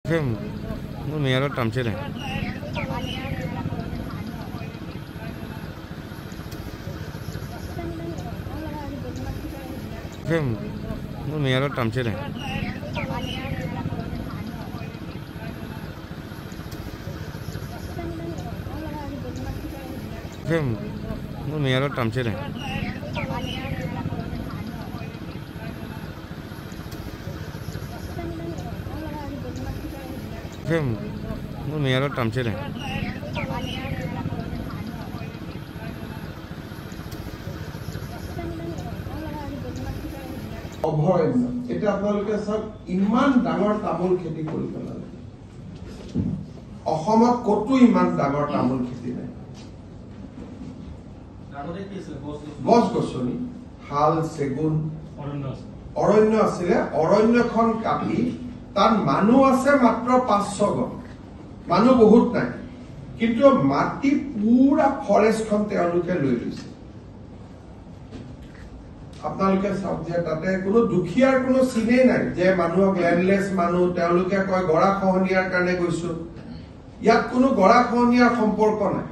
মেয়ৰৰ টামছিলে মেয়ৰৰ টামছিলে মেয়ৰৰ টামছিলে মেয়ৰৰ টামছিলে অভয়াৰণ্য এটা আপোনালোকে চাওক ইমান ডাঙৰ তামোল খেতি কৰি পেলালে অসমত কতো ইমান ডাঙৰ তামোল খেতি নাই গছ গছনি শাল চেগুন অৰণ্য আছিলে অৰণ্যখন কাটি তাত মানুহ আছে মাত্ৰ 500 ঘৰ মানুহ বহুত নাই কিন্তু মাটি পুৰা ফৰেষ্টখন তেওঁলোকে লৈ লৈছে আপোনালোকে চাওক যে তাতে কোনো দুখীয়াৰ কোনো চিনে নাই যে মানুহক লেণ্ডলেছ মানুহ তেওঁলোকে কয় গৰা খহনীয়াৰ কাৰণে গৈছো ইয়াত কোনো গৰা খহনীয়াৰ সম্পৰ্ক নাই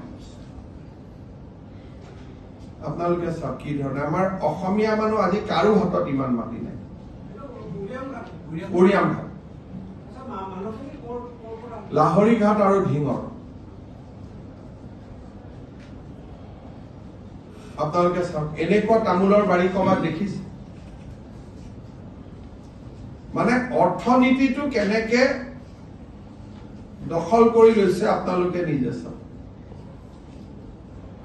আপোনালোকে চাওক কি ধৰণে আমাৰ অসমীয়া মানুহ আজি কাৰো হাতত ইমান মাটি নাই উৰিয়াম ঘাট লাহৰী ঘাট আৰু ঢিঙৰ আপোনালোকে চাওক এনেকুৱা তামোলৰ বাৰী কমাত দেখিছে মানে অৰ্থনীতিটো কেনেকে দখল কৰি লৈছে আপোনালোকে নিজে চাওক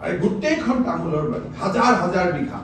আৰু গোটেইখন তামোলৰ বাৰী হাজাৰ হাজাৰ বিঘা